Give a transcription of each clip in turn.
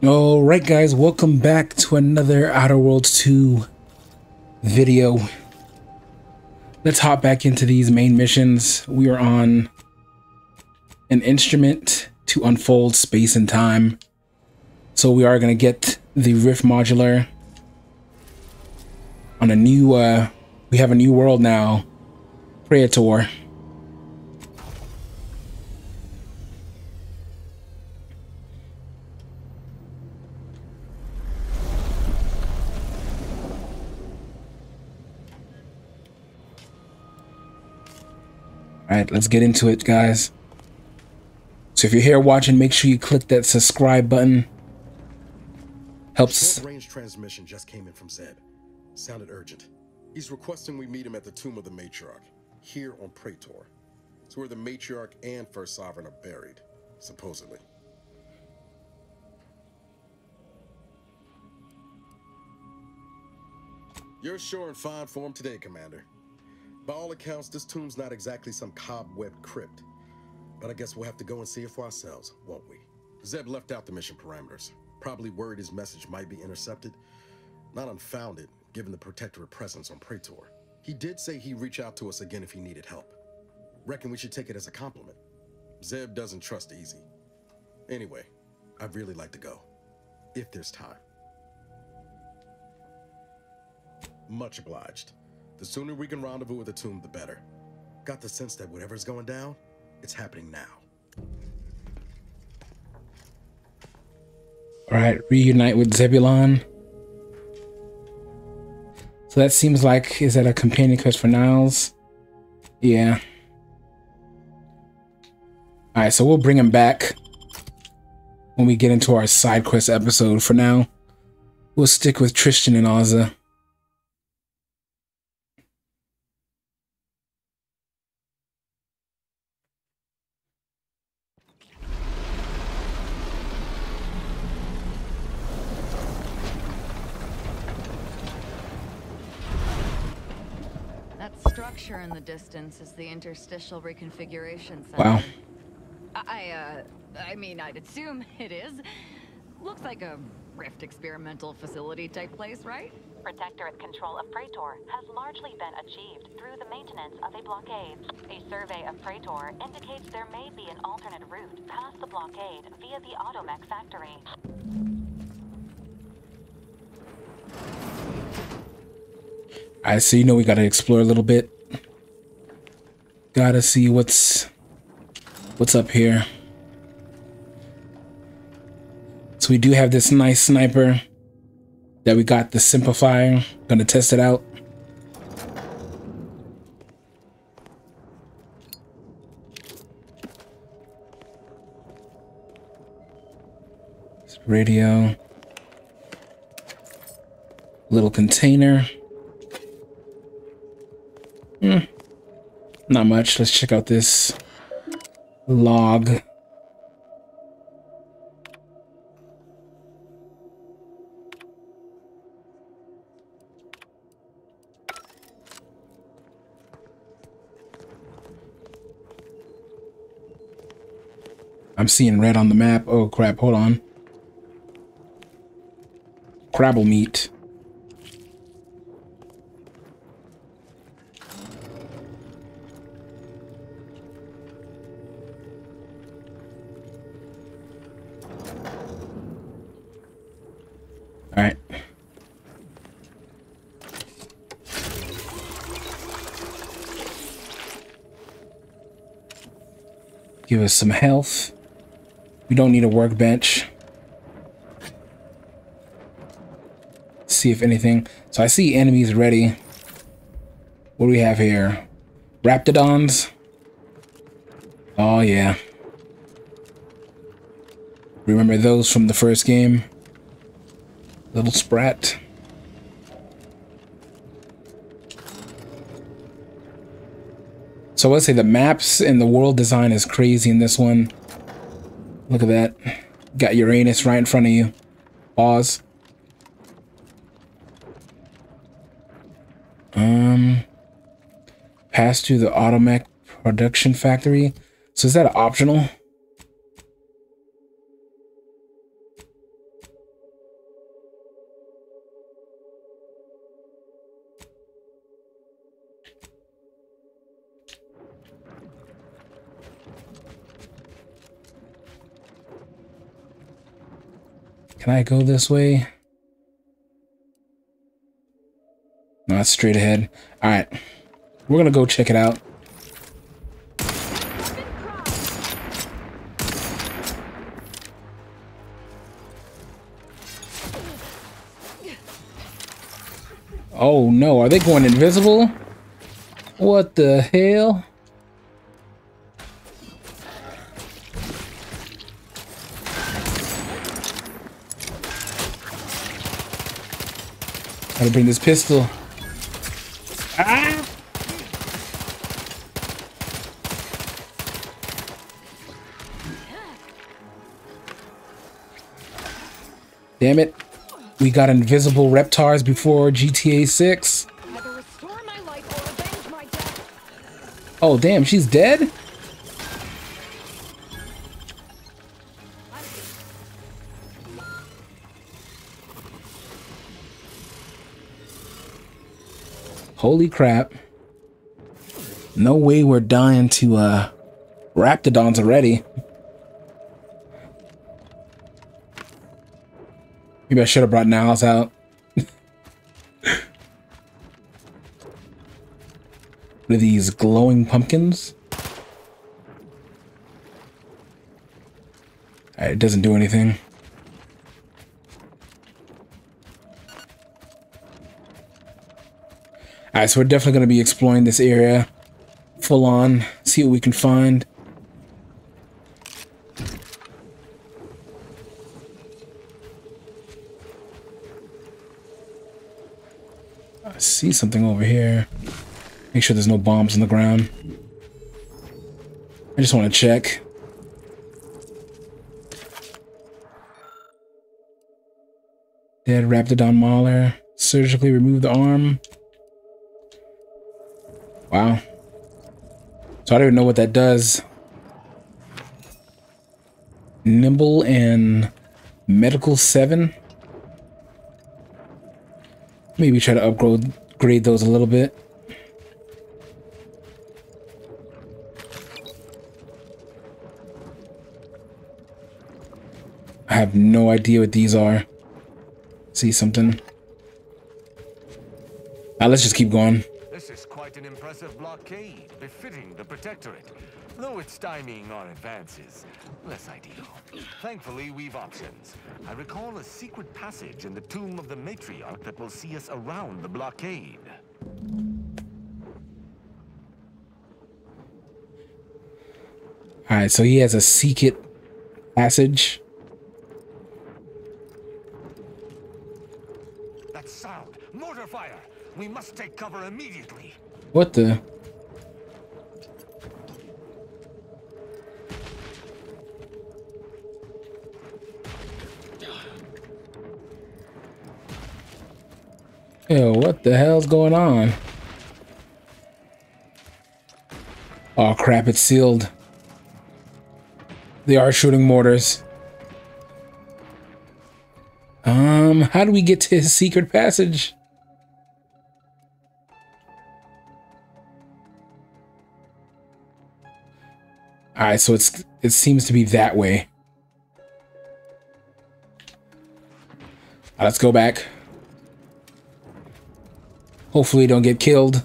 Alright guys, welcome back to another Outer Worlds 2 video. Let's hop back into these main missions. We are on an instrument to unfold space and time. So we are going to get the Rift modular on a new, we have a new world now, Praetor. Alright, let's get into it, guys. So if you're here watching, make sure you click that subscribe button. Helps. Range transmission just came in from Zeb. Sounded urgent. He's requesting we meet him at the tomb of the matriarch, here on Praetor. It's where the matriarch and first sovereign are buried, supposedly. You're sure in fine form today, Commander. By all accounts, this tomb's not exactly some cobweb crypt. But I guess we'll have to go and see it for ourselves, won't we? Zeb left out the mission parameters. Probably worried his message might be intercepted. Not unfounded, given the protectorate presence on Praetor. He did say he'd reach out to us again if he needed help. Reckon we should take it as a compliment. Zeb doesn't trust easy. Anyway, I'd really like to go. If there's time. Much obliged. The sooner we can rendezvous with the tomb, the better. Got the sense that whatever's going down, it's happening now. Alright, reunite with Zebulon. So that seems like, is that a companion quest for Niles? Yeah. Alright, so we'll bring him back when we get into our side quest episode. For now, we'll stick with Tristan and Ozza. Structure in the distance is the interstitial reconfiguration center. Wow. I mean, I'd assume it is. Looks like a Rift experimental facility type place, right? Protectorate control of Praetor has largely been achieved through the maintenance of a blockade. A survey of Praetor indicates there may be an alternate route past the blockade via the automech factory. Alright, so you know we gotta explore a little bit. Gotta see what's up here. So we do have this nice sniper that we got the simplifier. Gonna test it out. Radio. Little container. Not much. Let's check out this log. I'm seeing red on the map. Oh crap, hold on. Crabble meat. All right. Give us some health. We don't need a workbench. See if anything. So I see enemies ready. What do we have here? Raptidons. Oh yeah. Remember those from the first game? Little sprat. So let's say the maps and the world design is crazy in this one. Look at that. Got Uranus right in front of you. Pause. Pass through the automech production factory. So is that optional? Can I go this way? No, that's straight ahead. All right, we're gonna go check it out. Oh no, are they going invisible? What the hell? Gotta bring this pistol. Ah! Damn it. We got invisible reptars before GTA 6. Oh, damn, she's dead? Holy crap. No way we're dying to raptidons already. Maybe I should have brought Niles out. What are these glowing pumpkins? It doesn't do anything. Alright, so we're definitely going to be exploring this area full on, see what we can find. I see something over here. Make sure there's no bombs on the ground. I just want to check. Dead Raptidon Mauler. Surgically remove the arm. Wow. So I don't even know what that does. Nimble and Medical 7. Maybe try to upgrade those a little bit. I have no idea what these are. See something? Let's just keep going. This is quite an impressive blockade, befitting the Protectorate. Though it's stymieing our advances, less ideal. Thankfully, we've options. I recall a secret passage in the tomb of the Matriarch that will see us around the blockade. Alright, so he has a secret passage. That sound! Mortar fire! We must take cover immediately. What the? Yo, what the hell's going on? Oh crap, it's sealed. They are shooting mortars. How do we get to his secret passage? Alright, so it seems to be that way. Let's go back. Hopefully don't get killed.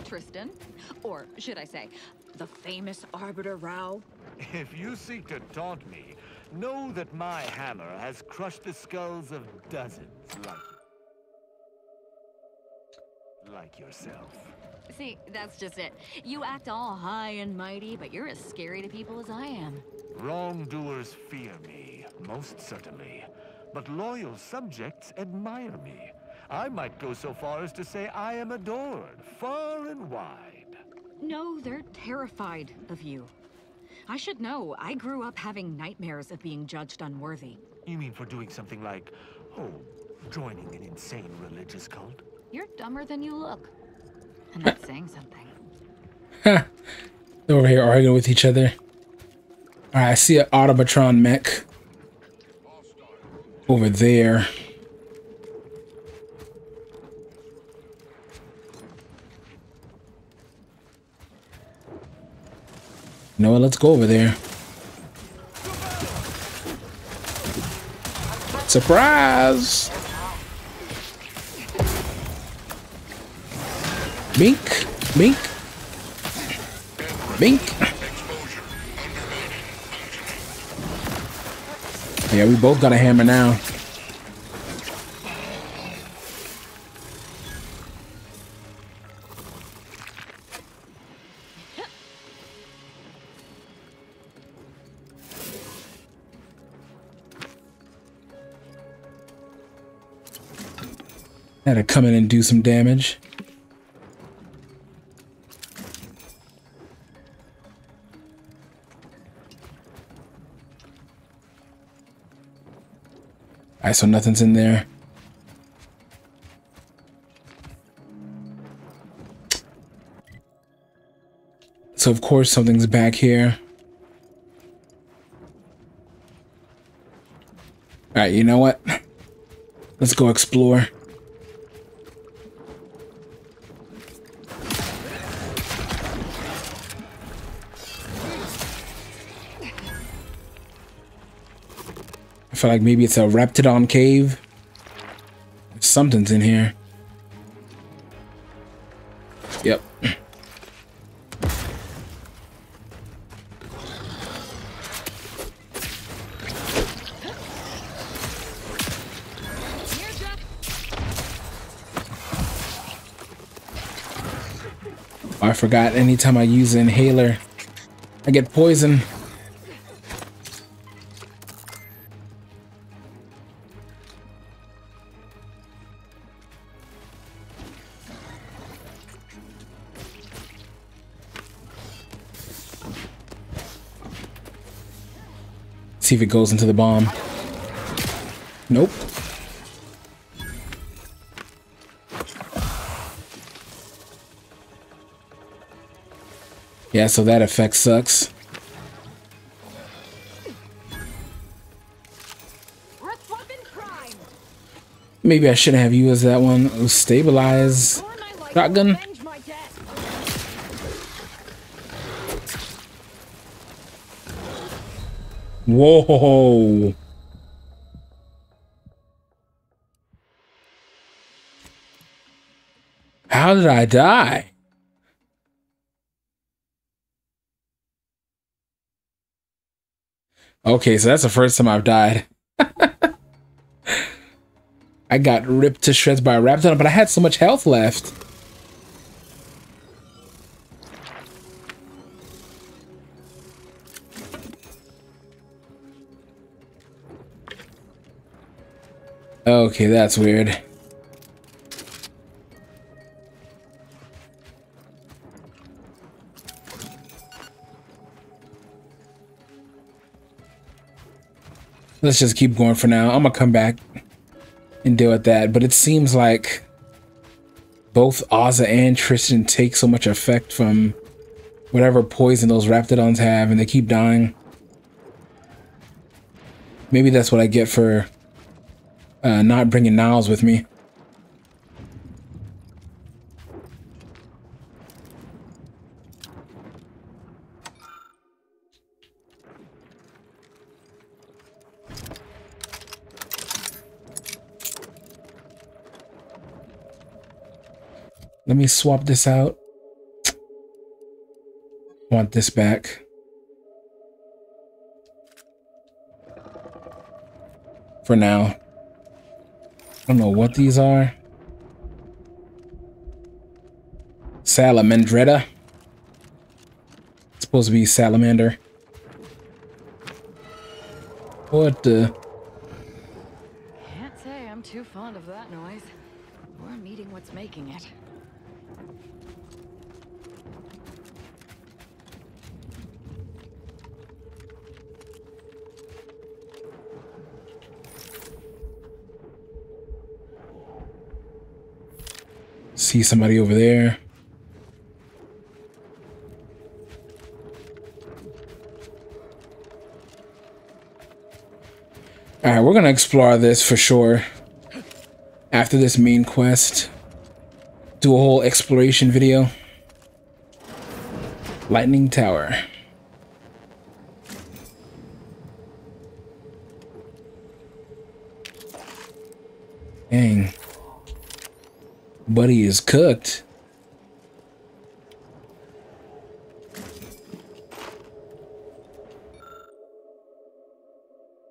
Tristan, or should I say, the famous Arbiter Rao. If you seek to taunt me, know that my hammer has crushed the skulls of dozens like yourself. See, that's just it. You act all high and mighty, but you're as scary to people as I am. Wrongdoers fear me, most certainly. But loyal subjects admire me. I might go so far as to say I am adored, far and wide. No, they're terrified of you. I should know. I grew up having nightmares of being judged unworthy. You mean for doing something like, oh, joining an insane religious cult? You're dumber than you look. And that's saying something. They're over here arguing with each other. Alright, I see an Automatron mech over there. You know what? Let's go over there. Surprise! Bink, bink, bink. Yeah, we both got a hammer now. Had to come in and do some damage. Alright, so nothing's in there. So of course something's back here. Alright, you know what? Let's go explore. I feel like maybe it's a Raptidon cave. Something's in here. Yep. I forgot anytime I use an inhaler, I get poisoned. See if it goes into the bomb. Nope. Yeah, so that effect sucks. Maybe I shouldn't have used that one. It was stabilize shotgun. Whoa. How did I die? Okay, so that's the first time I've died. I got ripped to shreds by a Raptidon, but I had so much health left. Okay, that's weird. Let's just keep going for now. I'm gonna come back and deal with that. But it seems like both Ozza and Tristan take so much effect from whatever poison those Raptidons have, and they keep dying. Maybe that's what I get for not bringing Niles with me. Let me swap this out. I want this back. For now. I don't know what these are. Salamandretta. It's supposed to be salamander. What the? Can't say I'm too fond of that noise. Or meeting what's making it. see somebody over there. All right, we're gonna explore this for sure. After this main quest, do a whole exploration video. Lightning Tower. Dang. Buddy is cooked.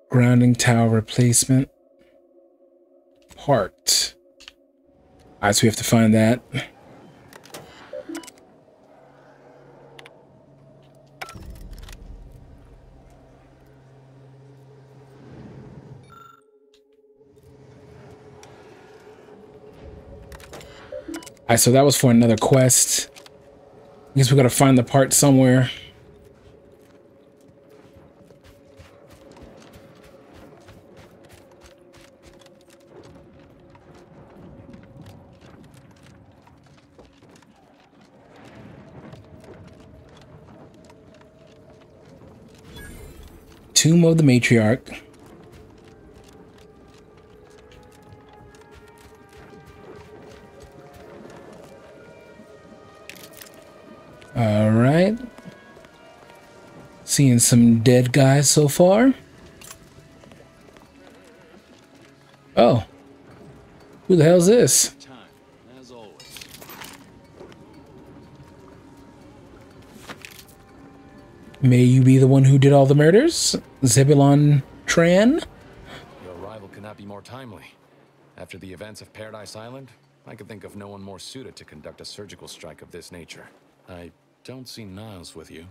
Grounding tower replacement. Part. Alright, so we have to find that. Alright, so that was for another quest. I guess we gotta find the part somewhere. Tomb of the Matriarch. All right. Seeing some dead guys so far. Oh. Who the hell's this? May you be the one who did all the murders? Zebulon Tran? Your arrival could not be more timely. After the events of Paradise Island, I could think of no one more suited to conduct a surgical strike of this nature. I don't see Niles with you.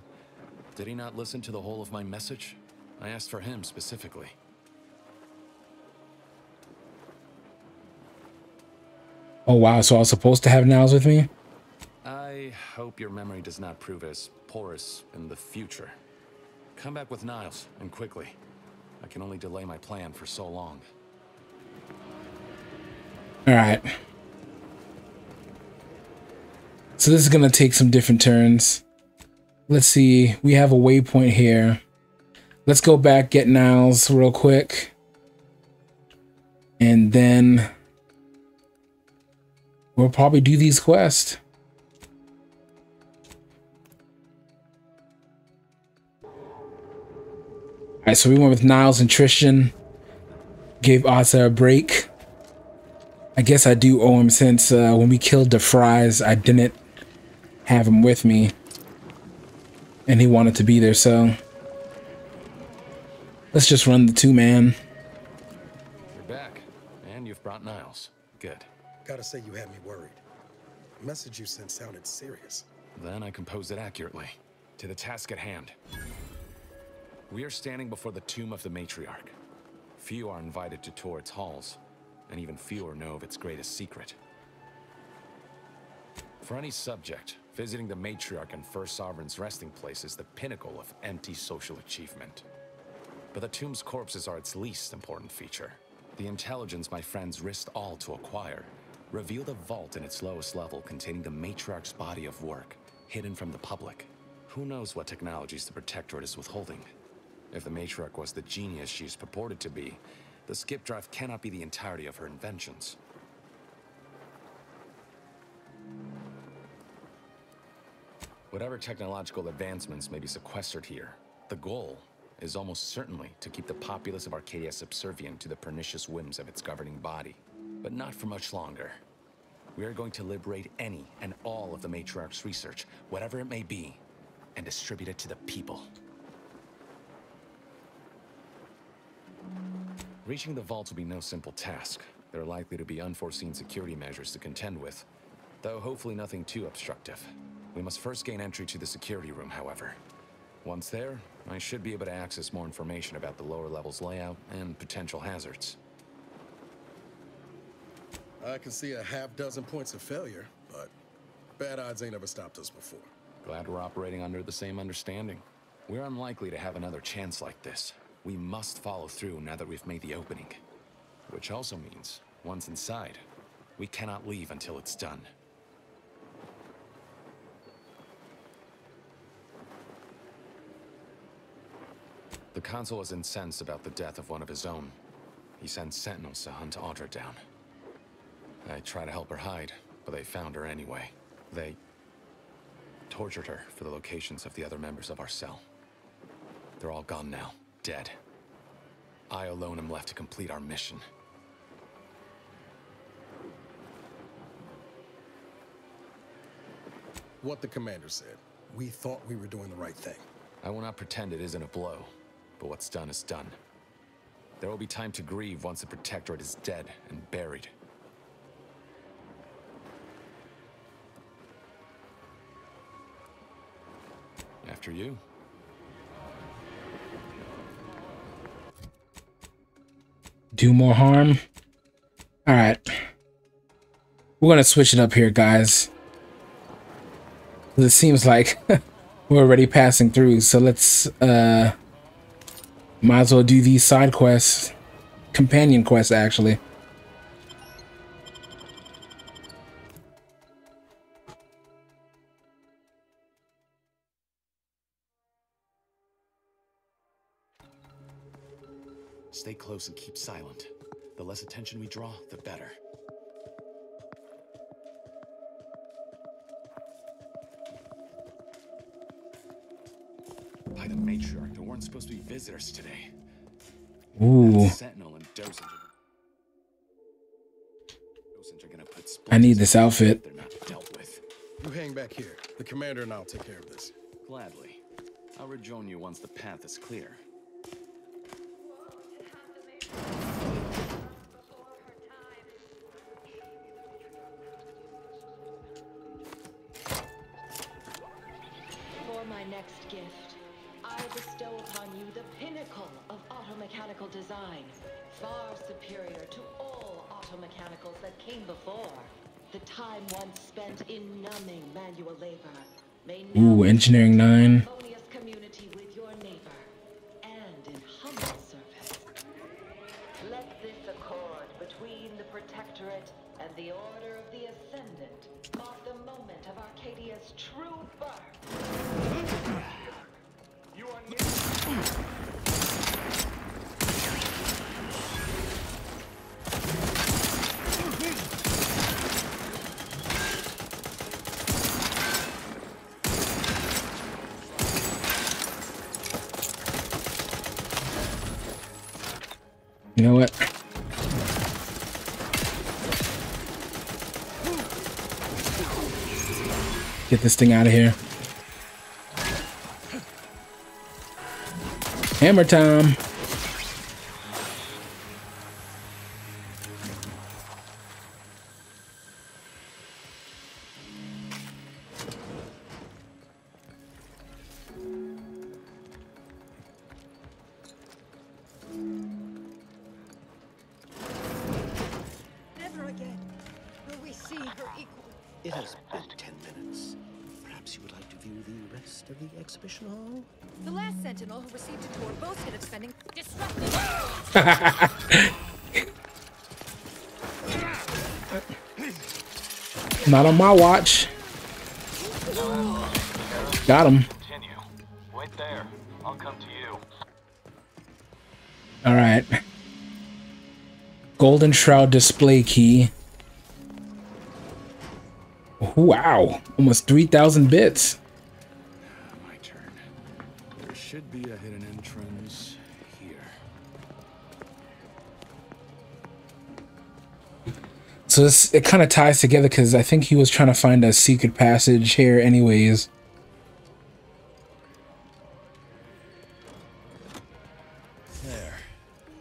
Did he not listen to the whole of my message? I asked for him specifically. Oh wow, so I was supposed to have Niles with me? I hope your memory does not prove as porous in the future. Come back with Niles, and quickly. I can only delay my plan for so long. Alright. So this is gonna take some different turns. Let's see, we have a waypoint here. Let's go back, get Niles real quick. And then we'll probably do these quests. Alright, so we went with Niles and Tristan. Gave Asa a break. I guess I do owe him since when we killed the Fries, I didn't have him with me. And he wanted to be there, so let's just run the two-man. You're back, and you've brought Niles. Good. Gotta say you had me worried. The message you sent sounded serious. Then I composed it accurately. To the task at hand. We are standing before the tomb of the Matriarch. Few are invited to tour its halls, and even fewer know of its greatest secret. For any subject, visiting the Matriarch and First Sovereign's resting place is the pinnacle of anti-social achievement. But the tomb's corpses are its least important feature. The intelligence my friends risked all to acquire revealed a vault in its lowest level containing the Matriarch's body of work, hidden from the public. Who knows what technologies the Protectorate is withholding? If the Matriarch was the genius she's purported to be, the skip drive cannot be the entirety of her inventions. Whatever technological advancements may be sequestered here, the goal is almost certainly to keep the populace of Arcadia subservient to the pernicious whims of its governing body. But not for much longer. We are going to liberate any and all of the Matriarch's research, whatever it may be, and distribute it to the people. Reaching the vault will be no simple task. There are likely to be unforeseen security measures to contend with, though hopefully nothing too obstructive. We must first gain entry to the security room, however. Once there, I should be able to access more information about the lower level's layout and potential hazards. I can see a half-dozen points of failure, but bad odds ain't ever stopped us before. Glad we're operating under the same understanding. We're unlikely to have another chance like this. We must follow through now that we've made the opening. Which also means, once inside, we cannot leave until it's done. The consul is incensed about the death of one of his own. He sends sentinels to hunt Audra down. I try to help her hide, but they found her anyway. They tortured her for the locations of the other members of our cell. They're all gone now, dead. I alone am left to complete our mission. What the commander said. We thought we were doing the right thing. I will not pretend it isn't a blow, but what's done is done. There will be time to grieve once the Protectorate is dead and buried. After you. Do more harm. All right. We're going to switch it up here, guys. It seems like we're already passing through, so let's might as well do these side quests, companion quests actually. Stay close and keep silent. The less attention we draw, the better. By the matriarch, there weren't supposed to be visitors today. Ooh. Sentinel and Docent are gonna put I need this outfit. they're not dealt with. You hang back here. The commander and I'll take care of this. Gladly. I'll rejoin you once the path is clear. For my next gift, I bestow upon you the pinnacle of automechanical design, far superior to all automechanicals that came before. The time once spent in numbing manual labor may now Ooh, engineering 9. harmonious community with your neighbor, and in humble service. Let this accord between the Protectorate and the Order of the Ascendant mark the moment of Arcadia's true birth. You are You know what? Get this thing out of here. Hammer time. Never again will we see her equal. It has been 10 minutes. Perhaps you would like to view the rest of the exhibition hall? The last sentinel who received a tour boasted of spending disrupting. Not on my watch. Got him. Continue. Wait there. I'll come to you. All right. Golden Shroud display key. Wow, almost 3,000 bits. My turn. There should be a hidden entrance here. So it kind of ties together because I think he was trying to find a secret passage here anyways. There.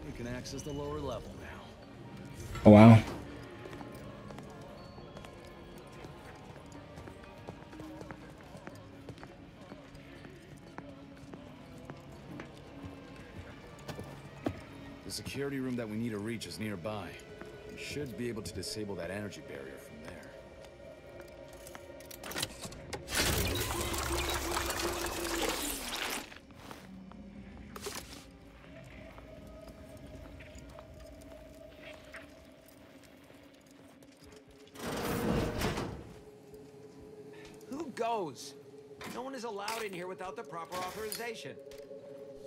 You can access the lower level now. Oh, wow. The security room that we need to reach is nearby. We should be able to disable that energy barrier from there. Who goes? No one is allowed in here without the proper authorization.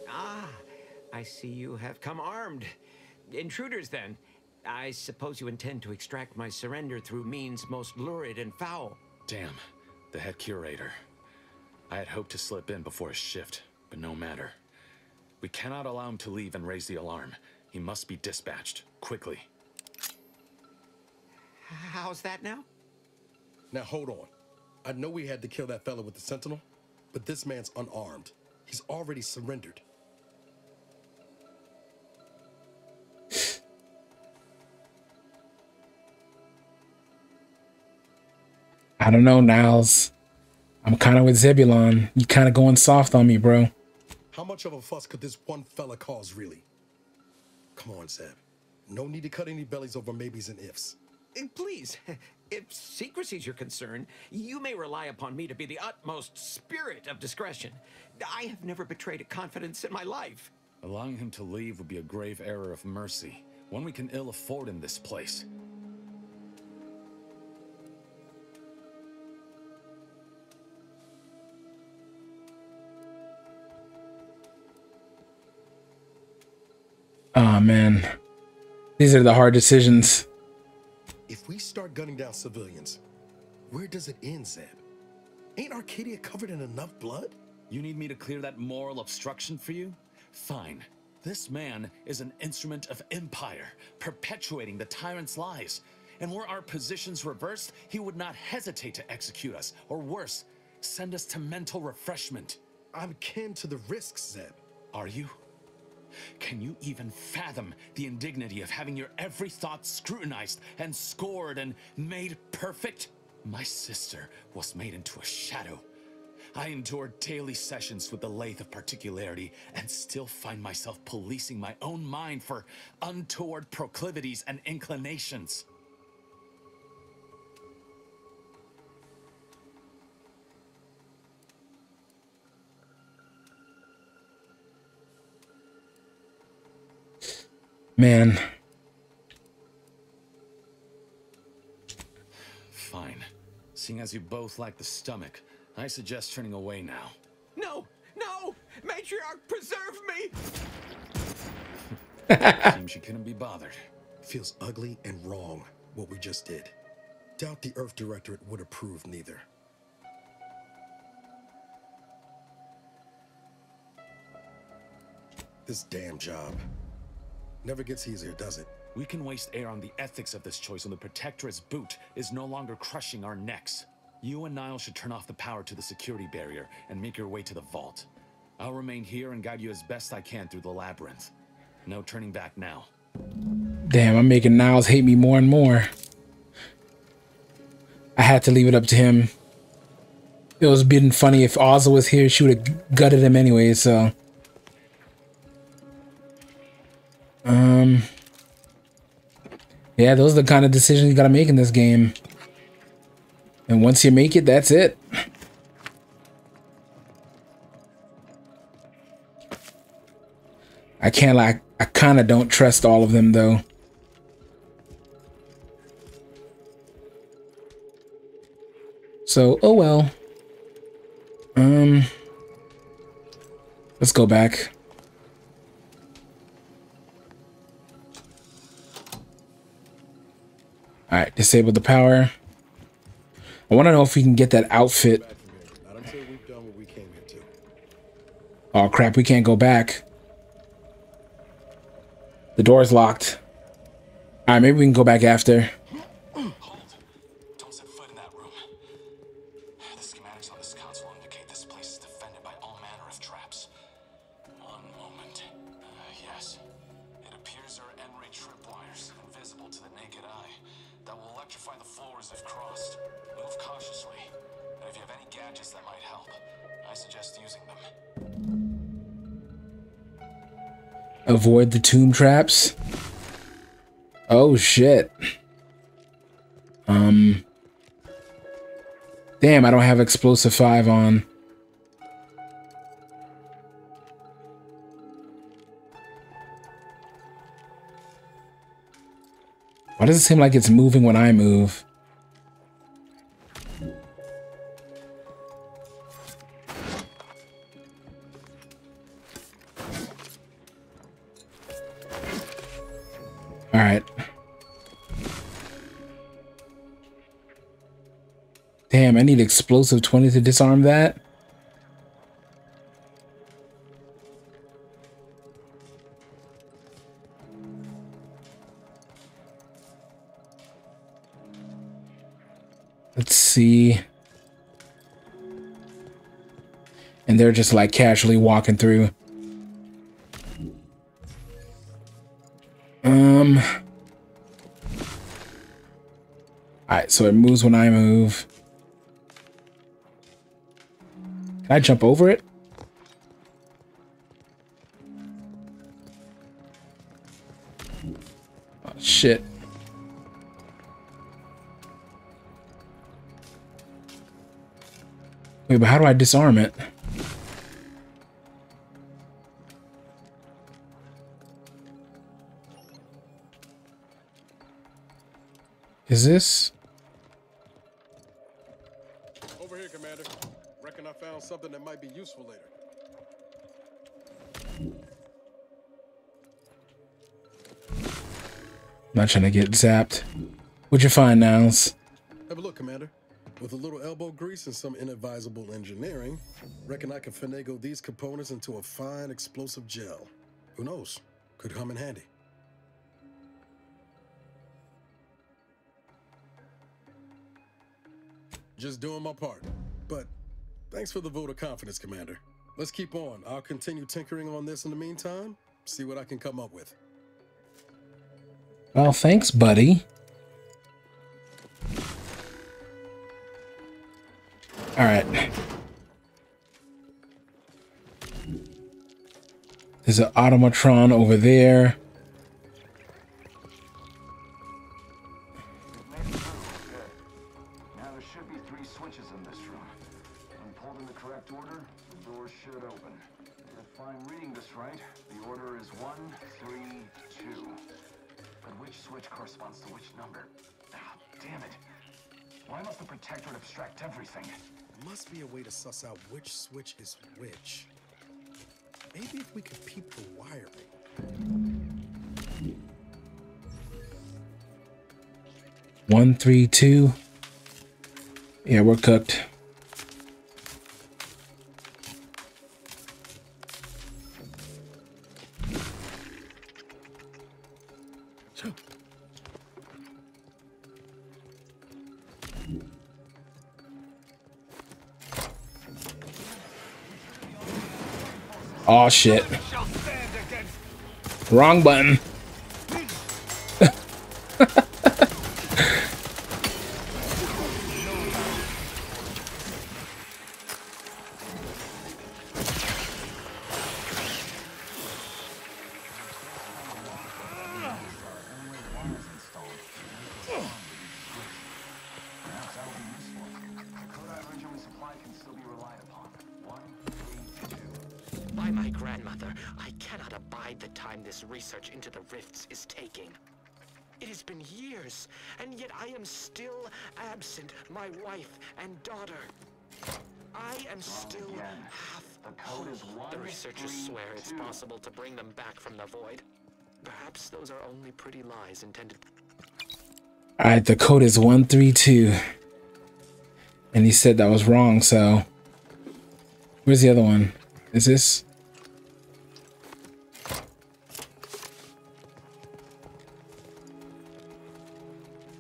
Ah, I see you have come armed. Intruders, then. I suppose you intend to extract my surrender through means most lurid and foul. Damn, the head curator. I had hoped to slip in before his shift, but no matter. We cannot allow him to leave and raise the alarm. He must be dispatched, quickly. How's that now? Now hold on. I know we had to kill that fella with the Sentinel, but this man's unarmed. He's already surrendered. I don't know, Niles. I'm kind of with Zebulon. You kind of going soft on me, bro. How much of a fuss could this one fella cause, really? Come on, Zeb. No need to cut any bellies over maybes and ifs. Please, if secrecy's your concern, you may rely upon me to be the utmost spirit of discretion. I have never betrayed a confidence in my life. Allowing him to leave would be a grave error of mercy, one we can ill afford in this place. Oh, man. These are the hard decisions. If we start gunning down civilians, where does it end, Zeb? Ain't Arcadia covered in enough blood? You need me to clear that moral obstruction for you? Fine. This man is an instrument of empire, perpetuating the tyrant's lies. And were our positions reversed, he would not hesitate to execute us, or worse, send us to mental refreshment. I'm kin to the risks, Zeb. Are you? Can you even fathom the indignity of having your every thought scrutinized and scored and made perfect? My sister was made into a shadow. I endured daily sessions with the lathe of particularity and still find myself policing my own mind for untoward proclivities and inclinations. Man. Fine. Seeing as you both lack the stomach, I suggest turning away now. No! No! Matriarch, preserve me! Seems she couldn't be bothered. Feels ugly and wrong, what we just did. Doubt the Earth Directorate would approve neither. This damn job. Never gets easier, does it? We can waste air on the ethics of this choice when the Protectorate's boot is no longer crushing our necks. You and Niall should turn off the power to the security barrier and make your way to the vault. I'll remain here and guide you as best I can through the labyrinth. No turning back now. Damn, I'm making Niles hate me more and more. I had to leave it up to him. It was been funny if Ozza was here, she would have gutted him anyway, so. Yeah, those are the kind of decisions you gotta make in this game. And once you make it, that's it. I can't like, I kind of don't trust all of them though. So, oh well. Let's go back. All right, disable the power. I want to know if we can get that outfit. Not until we've done what we came here to. Oh crap, we can't go back. The door's locked. All right, maybe we can go back after. Hold. Don't set foot in that room. The schematics on this console indicate this place is defended by all manner of traps. One moment. Yes. It appears there are Enray tripwires, invisible to the naked eye, that will electrify the floors if crossed. Move cautiously, and if you have any gadgets that might help, I suggest using them. Avoid the tomb traps. Oh shit. Damn, I don't have explosive 5 on. Why does it seem like it's moving when I move? All right. Damn, I need explosive 20 to disarm that. Let's see. And they're just like casually walking through. Alright, so it moves when I move. Can I jump over it? Oh, shit. Wait, but how do I disarm it? Is this? Over here, Commander. Reckon I found something that might be useful later. Not trying to get zapped. What'd you find, Niles? Have a look, Commander. With a little elbow grease and some inadvisable engineering, reckon I can finagle these components into a fine explosive gel. Who knows? Could come in handy. Just doing my part. But thanks for the vote of confidence, Commander. Let's keep on. I'll continue tinkering on this in the meantime. See what I can come up with. Well, thanks, buddy. All right. There's an automatron over there. Now there should be 3 switches in this room. When pulled in the correct order, the door should open. If I'm reading this right, the order is 1, 3, 2. But which switch corresponds to which number? Ah, damn it. Why must the Protectorate abstract everything? There must be a way to suss out which switch is which. Maybe if we could peep the wiring. 1, 3, 2. Yeah, we're cooked. Oh shit. Wrong button. By my grandmother, I cannot abide the time this research into the rifts is taking. It has been years, and yet I am still absent, my wife and daughter. I am still half whole. The researchers swear it's possible to bring them back from the void. Perhaps those are only pretty lies intended. Alright, the code is 132. And he said that was wrong, so where's the other one? Is this?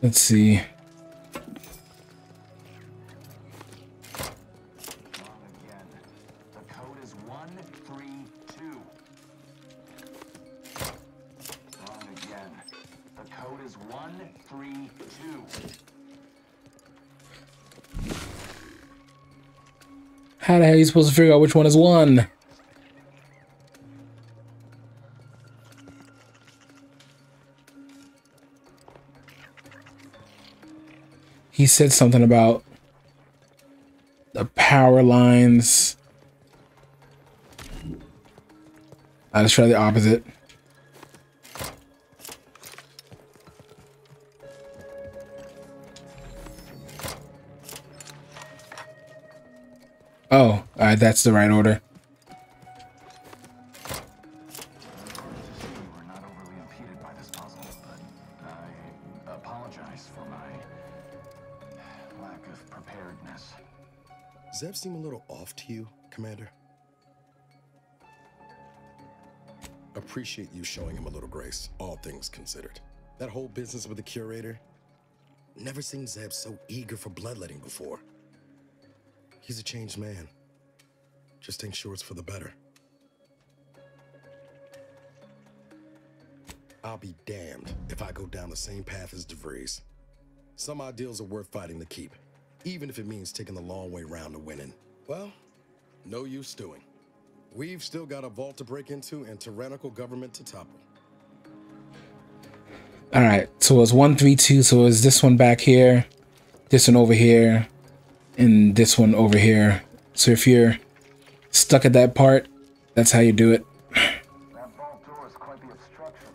Let's see. The code is 132. Wrong again. The code is 132. How the hell are you supposed to figure out which one is one? He said something about the power lines. Let's try the opposite. Oh, alright, that's the right order. We're not overly impeded by this puzzle, but to you, Commander? Appreciate you showing him a little grace, all things considered. That whole business with the curator, never seen Zeb so eager for bloodletting before. He's a changed man. Just ain't sure it's for the better. I'll be damned if I go down the same path as DeVries. Some ideals are worth fighting to keep, even if it means taking the long way round to winning. Well, no use stewing. We've still got a vault to break into and tyrannical government to topple. All right, so it was 132. So it was this one back here, this one over here, and this one over here. So if you're stuck at that part, that's how you do it. That vault door is quite the obstruction.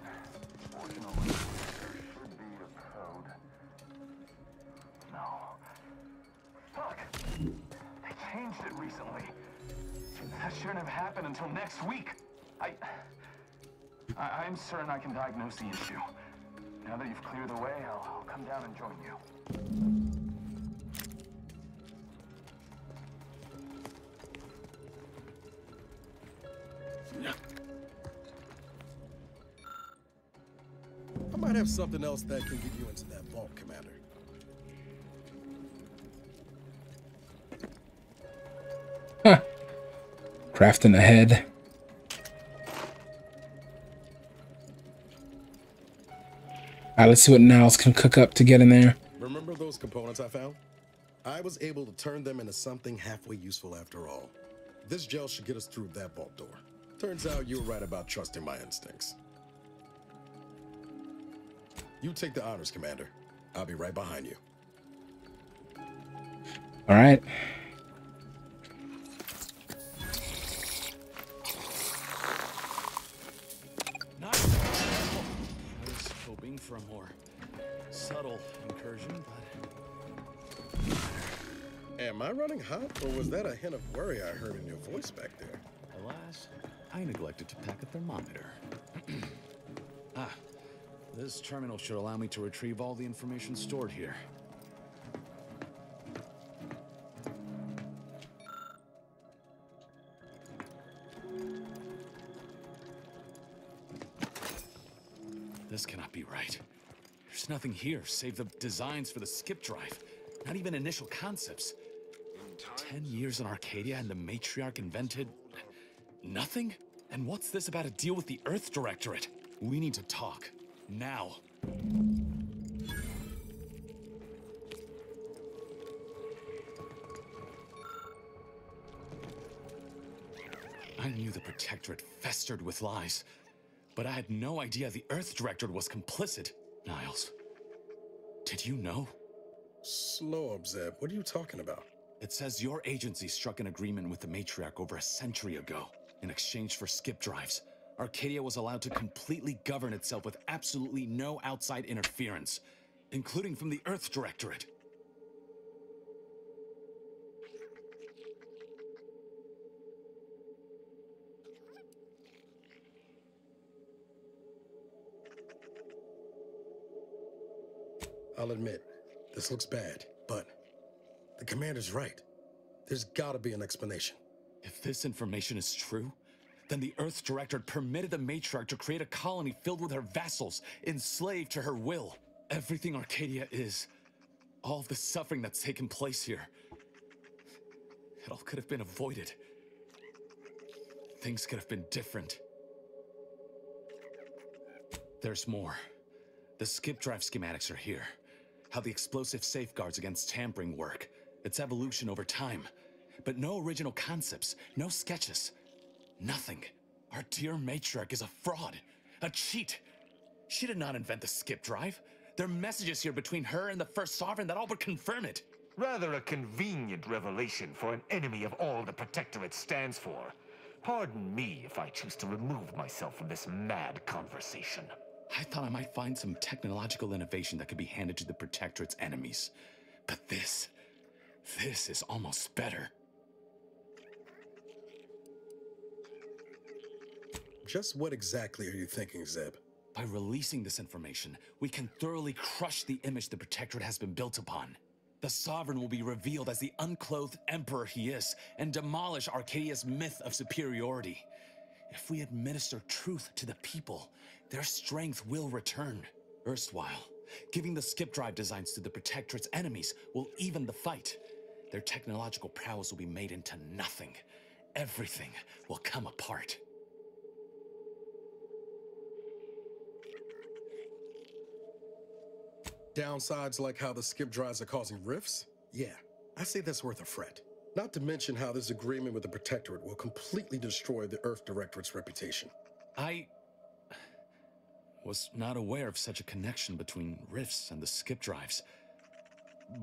Fortunately, there should be a code. No. Fuck! They changed it recently. That shouldn't have happened until next week. I'm certain I can diagnose the issue. Now that you've cleared the way, I'll come down and join you. I might have something else that can get you into that vault, Commander. Huh. Crafting ahead. All right, let's see what Niles can cook up to get in there. Remember those components I found? I was able to turn them into something halfway useful after all. This gel should get us through that vault door. Turns out you were right about trusting my instincts. You take the honors, Commander. I'll be right behind you. All right. Nice. I was hoping for a more subtle incursion, but... Am I running hot, or was that a hint of worry I heard in your voice back there? Alas, I neglected to pack a thermometer. This terminal should allow me to retrieve all the information stored here. This cannot be right. There's nothing here save the designs for the skip drive. Not even initial concepts. 10 years in Arcadia and the matriarch invented... nothing? And what's this about a deal with the Earth Directorate? We need to talk. Now. I knew the Protectorate festered with lies, but I had no idea the Earth Directorate was complicit. Niles, did you know? Slow up, Zeb. What are you talking about? It says your agency struck an agreement with the matriarch over a century ago in exchange for skip drives. Arcadia was allowed to completely govern itself with absolutely no outside interference, including from the Earth Directorate. I'll admit, this looks bad, but the commander's right. There's gotta be an explanation. If this information is true, then the Earth Directorate permitted the matriarch to create a colony filled with her vassals, enslaved to her will. Everything Arcadia is, all of the suffering that's taken place here, it all could have been avoided. Things could have been different. There's more. The skip drive schematics are here. How the explosive safeguards against tampering work, its evolution over time. But no original concepts, no sketches. Nothing. Our dear matriarch is a fraud, a cheat. She did not invent the skip drive. There are messages here between her and the First Sovereign that all but confirm it. Rather a convenient revelation for an enemy of all the Protectorate stands for. Pardon me if I choose to remove myself from this mad conversation. I thought I might find some technological innovation that could be handed to the Protectorate's enemies. But this is almost better. Just what exactly are you thinking, Zeb? By releasing this information, we can thoroughly crush the image the Protectorate has been built upon. The Sovereign will be revealed as the unclothed emperor he is, and demolish Arcadia's myth of superiority. If we administer truth to the people, their strength will return. Erstwhile, giving the skip drive designs to the Protectorate's enemies will even the fight. Their technological prowess will be made into nothing. Everything will come apart. Downsides like how the skip drives are causing rifts? Yeah, I say that's worth a fret. Not to mention how this agreement with the Protectorate will completely destroy the Earth Directorate's reputation. I was not aware of such a connection between rifts and the skip drives.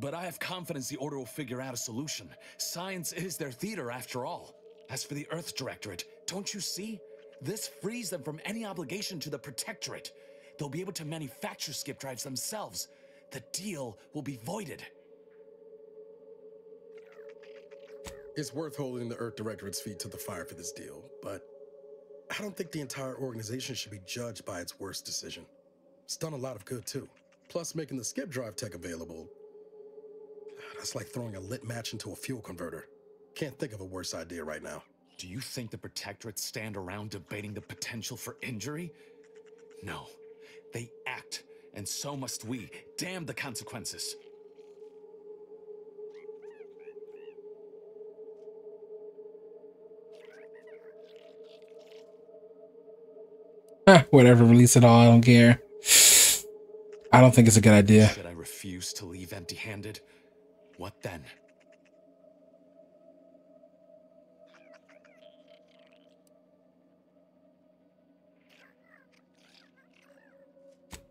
But I have confidence the Order will figure out a solution. Science is their theater after all. As for the Earth Directorate, don't you see? This frees them from any obligation to the Protectorate. They'll be able to manufacture skip drives themselves. The deal will be voided. It's worth holding the Earth Directorate's feet to the fire for this deal, but I don't think the entire organization should be judged by its worst decision. It's done a lot of good too. Plus, making the skip drive tech available, that's like throwing a lit match into a fuel converter. Can't think of a worse idea right now. Do you think the Protectorate stand around debating the potential for injury? No. They act, and so must we. Damn the consequences. Whatever, release it all, I don't care. I don't think it's a good idea. Should I refuse to leave empty-handed? What then?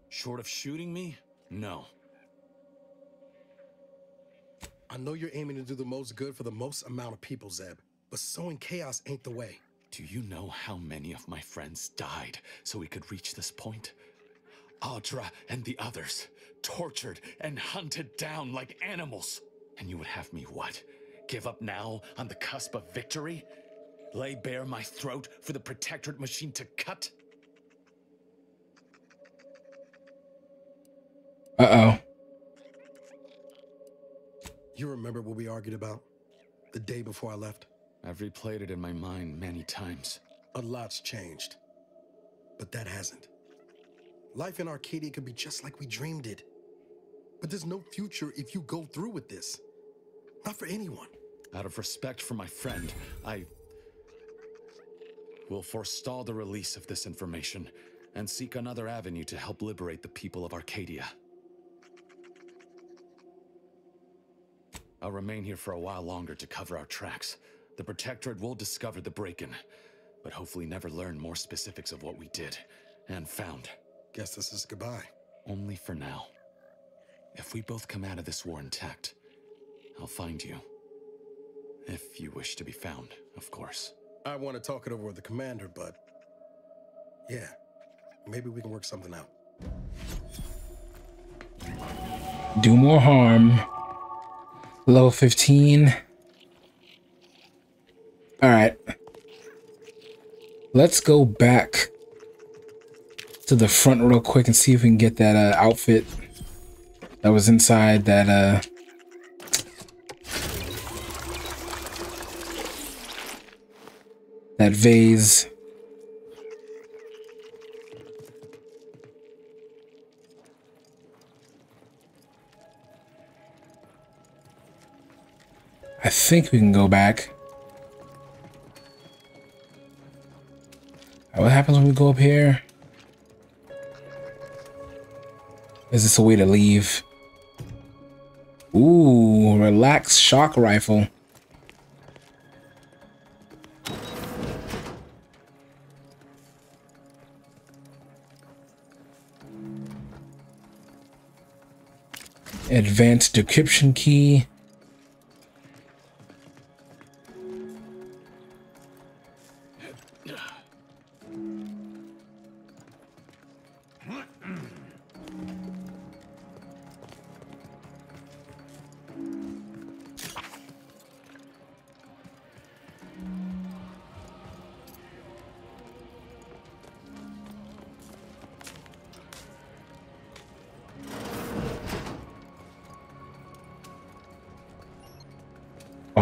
Short of shooting me? No. I know you're aiming to do the most good for the most amount of people, Zeb, but sowing chaos ain't the way. Do you know how many of my friends died so we could reach this point? Audra and the others, tortured and hunted down like animals. And you would have me what? Give up now on the cusp of victory? Lay bare my throat for the Protectorate machine to cut? Uh-oh. You remember what we argued about the day before I left? I've replayed it in my mind many times. A lot's changed, but that hasn't. Life in Arcadia could be just like we dreamed it. But there's no future if you go through with this. Not for anyone. Out of respect for my friend, I will forestall the release of this information and seek another avenue to help liberate the people of Arcadia. I'll remain here for a while longer to cover our tracks. The Protectorate will discover the break-in, but hopefully never learn more specifics of what we did and found. Guess this is goodbye. Only for now. If we both come out of this war intact, I'll find you. If you wish to be found, of course. I want to talk it over with the commander, but yeah, maybe we can work something out. Do more harm. Level 15. All right. Let's go back to the front real quick and see if we can get that outfit that was inside that that vase. I think we can go back. What happens when we go up here? Is this a way to leave? Ooh, relax shock rifle. Advanced decryption key.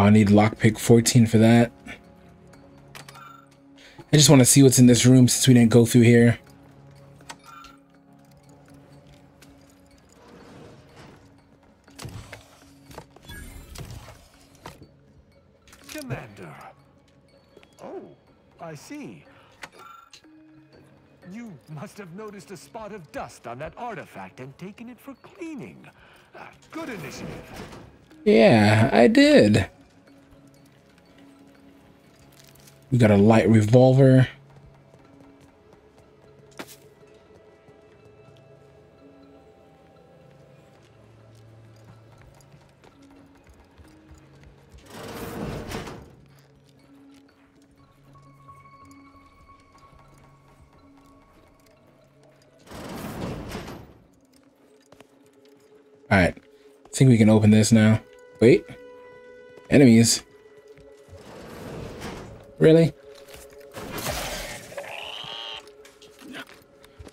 I need lockpick 14 for that. I just want to see what's in this room since we didn't go through here. Commander. Oh, I see. You must have noticed a spot of dust on that artifact and taken it for cleaning. Good initiative. Yeah, I did. We got a light revolver. All right, I think we can open this now. Wait, enemies. Really?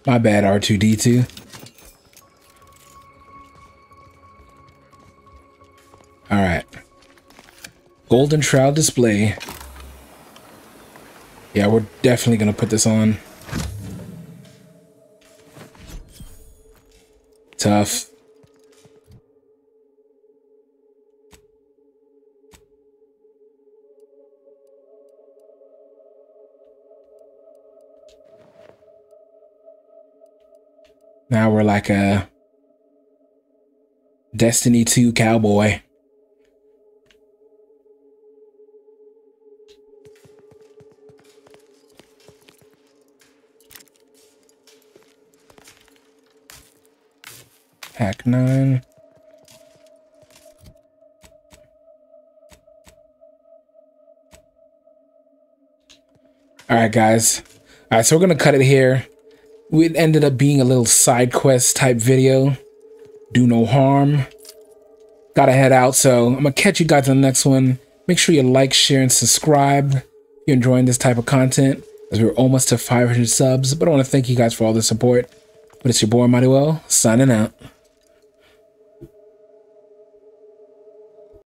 My bad, R2-D2. All right. Golden Shroud display. Yeah, we're definitely gonna put this on. Tough. Now we're like a Destiny 2 cowboy. Pack 9. All right, guys. All right, so we're going to cut it here. It ended up being a little side quest type video. Do no harm. Gotta head out, so I'm gonna catch you guys on the next one. Make sure you like, share, and subscribe if you're enjoying this type of content, as we're almost to 500 subs. But I want to thank you guys for all the support. But it's your boy Mighty Well, signing out.